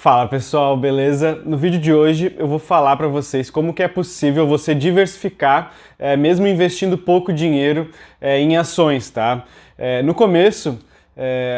Fala pessoal, beleza? No vídeo de hoje eu vou falar para vocês como que é possível você diversificar, mesmo investindo pouco dinheiro em ações, tá? No começo,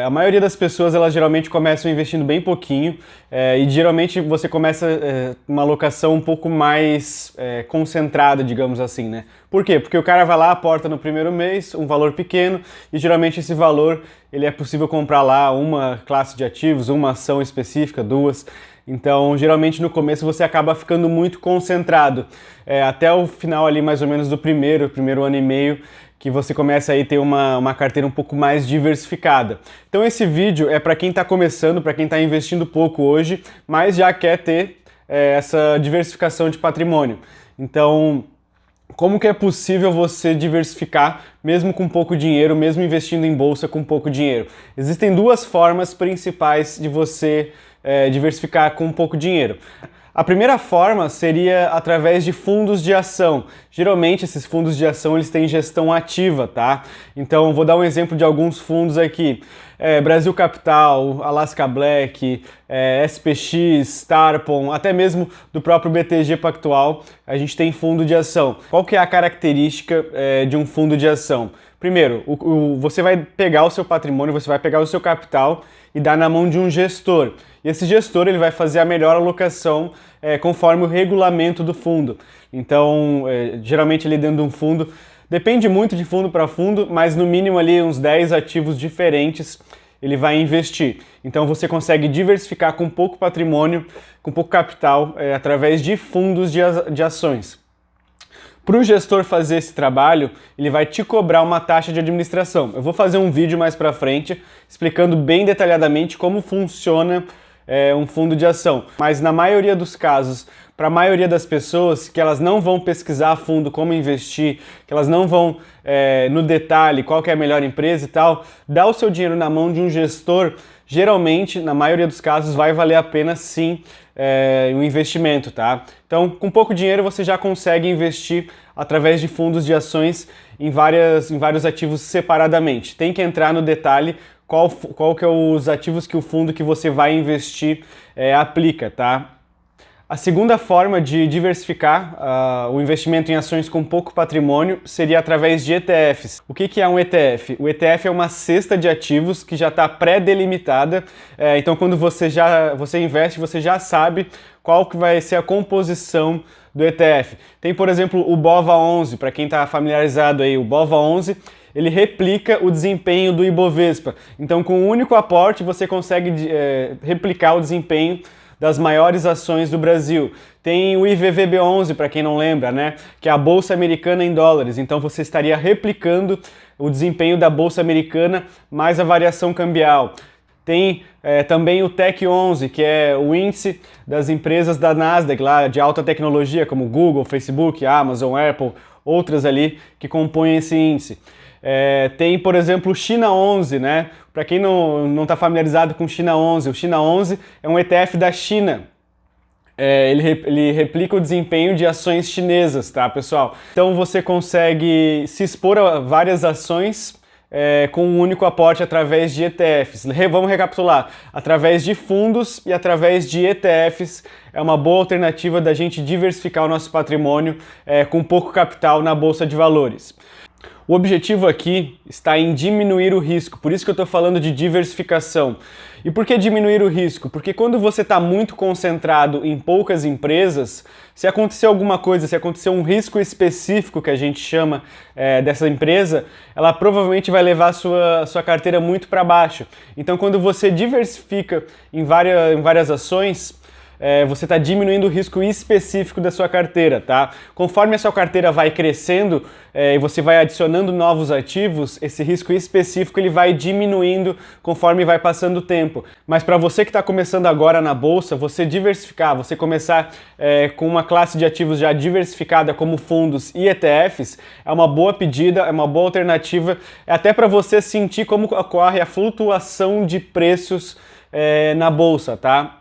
a maioria das pessoas elas geralmente começam investindo bem pouquinho e geralmente você começa uma alocação um pouco mais concentrada, digamos assim, né? Por quê? Porque o cara vai lá, aporta no primeiro mês um valor pequeno e geralmente esse valor ele é possível comprar lá uma classe de ativos, uma ação específica, duas. Então, geralmente no começo você acaba ficando muito concentrado. Até o final ali mais ou menos do primeiro ano e meio, que você começa aí a ter uma carteira um pouco mais diversificada. Então esse vídeo é para quem está começando, para quem está investindo pouco hoje, mas já quer ter essa diversificação de patrimônio. Então, como que é possível você diversificar mesmo com pouco dinheiro, mesmo investindo em bolsa com pouco dinheiro? Existem duas formas principais de você diversificar com pouco dinheiro. A primeira forma seria através de fundos de ação. Geralmente esses fundos de ação eles têm gestão ativa, tá? Então vou dar um exemplo de alguns fundos aqui. Brasil Capital, Alaska Black, SPX, Tarpon, até mesmo do próprio BTG Pactual, a gente tem fundo de ação. Qual que é a característica de um fundo de ação? Primeiro, você vai pegar o seu patrimônio, você vai pegar o seu capital e dar na mão de um gestor. E esse gestor ele vai fazer a melhor alocação conforme o regulamento do fundo. Então, geralmente ali dentro de um fundo, depende muito de fundo para fundo, mas no mínimo ali uns 10 ativos diferentes ele vai investir. Então você consegue diversificar com pouco patrimônio, com pouco capital, através de fundos de ações. Para o gestor fazer esse trabalho, ele vai te cobrar uma taxa de administração. Eu vou fazer um vídeo mais para frente explicando bem detalhadamente como funciona um fundo de ação. Mas na maioria dos casos, para a maioria das pessoas que elas não vão pesquisar a fundo como investir, que elas não vão no detalhe qual que é a melhor empresa e tal, dar o seu dinheiro na mão de um gestor, geralmente, na maioria dos casos, vai valer a pena sim um investimento, tá? Então, com pouco dinheiro você já consegue investir através de fundos de ações em vários ativos separadamente. Tem que entrar no detalhe qual que é os ativos que o fundo que você vai investir aplica, tá? A segunda forma de diversificar o investimento em ações com pouco patrimônio seria através de ETFs. O que é um ETF? O ETF é uma cesta de ativos que já está pré-delimitada, então quando você investe, você já sabe qual que vai ser a composição do ETF. Tem, por exemplo, o BOVA11, para quem está familiarizado aí, o BOVA11, ele replica o desempenho do Ibovespa. Então, com um único aporte, você consegue replicar o desempenho das maiores ações do Brasil. Tem o IVVB11, para quem não lembra, né? Que é a Bolsa Americana em dólares. Então você estaria replicando o desempenho da Bolsa Americana mais a variação cambial. Tem também o TEC11, que é o índice das empresas da Nasdaq, lá de alta tecnologia, como Google, Facebook, Amazon, Apple, outras ali que compõem esse índice. Tem, por exemplo, o China 11, né? Para quem não está familiarizado com o China 11, o China 11 é um ETF da China. Ele replica o desempenho de ações chinesas, tá, pessoal? Então você consegue se expor a várias ações com um único aporte através de ETFs. Vamos recapitular. Através de fundos e através de ETFs é uma boa alternativa da gente diversificar o nosso patrimônio com pouco capital na Bolsa de Valores. O objetivo aqui está em diminuir o risco, por isso que eu estou falando de diversificação. E por que diminuir o risco? Porque quando você está muito concentrado em poucas empresas, se acontecer alguma coisa, se acontecer um risco específico que a gente chama dessa empresa, ela provavelmente vai levar a sua carteira muito para baixo. Então quando você diversifica em várias ações, você está diminuindo o risco específico da sua carteira, tá? Conforme a sua carteira vai crescendo e você vai adicionando novos ativos, esse risco específico ele vai diminuindo conforme vai passando o tempo. Mas para você que está começando agora na bolsa, você diversificar, você começar com uma classe de ativos já diversificada como fundos e ETFs, é uma boa pedida, é uma boa alternativa, até para você sentir como ocorre a flutuação de preços na bolsa, tá?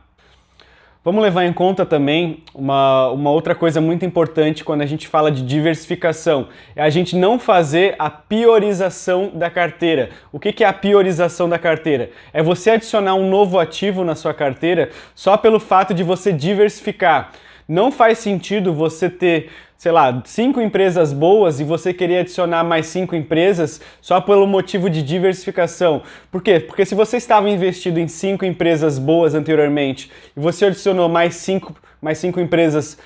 Vamos levar em conta também uma outra coisa muito importante quando a gente fala de diversificação. É a gente não fazer a priorização da carteira. O que é a priorização da carteira? É você adicionar um novo ativo na sua carteira só pelo fato de você diversificar. Não faz sentido você ter, sei lá, 5 empresas boas e você querer adicionar mais 5 empresas só pelo motivo de diversificação. Por quê? Porque se você estava investido em 5 empresas boas anteriormente e você adicionou mais 5 empresas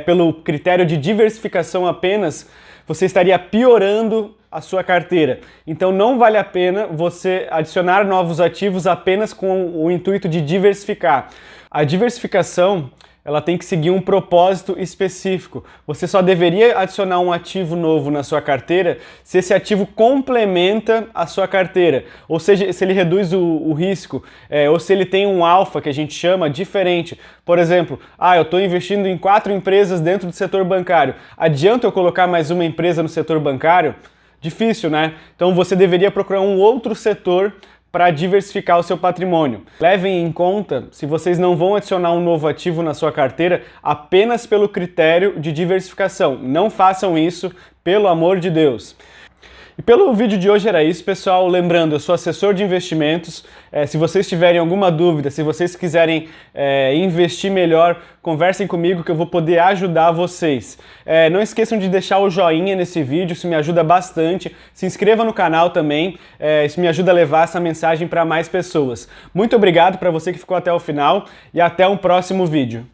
pelo critério de diversificação apenas, você estaria piorando a sua carteira. Então não vale a pena você adicionar novos ativos apenas com o intuito de diversificar. A diversificação, ela tem que seguir um propósito específico. Você só deveria adicionar um ativo novo na sua carteira se esse ativo complementa a sua carteira, ou seja, se ele reduz o risco, ou se ele tem um alfa, que a gente chama, diferente. Por exemplo, eu estou investindo em 4 empresas dentro do setor bancário. Adianta eu colocar mais uma empresa no setor bancário? Difícil, né? Então você deveria procurar um outro setor para diversificar o seu patrimônio. Levem em conta se vocês não vão adicionar um novo ativo na sua carteira apenas pelo critério de diversificação. Não façam isso, pelo amor de Deus. E pelo vídeo de hoje era isso, pessoal. Lembrando, eu sou assessor de investimentos. Se vocês tiverem alguma dúvida, se vocês quiserem investir melhor, conversem comigo que eu vou poder ajudar vocês. Não esqueçam de deixar o joinha nesse vídeo, isso me ajuda bastante. Se inscreva no canal também, isso me ajuda a levar essa mensagem para mais pessoas. Muito obrigado para você que ficou até o final e até um próximo vídeo.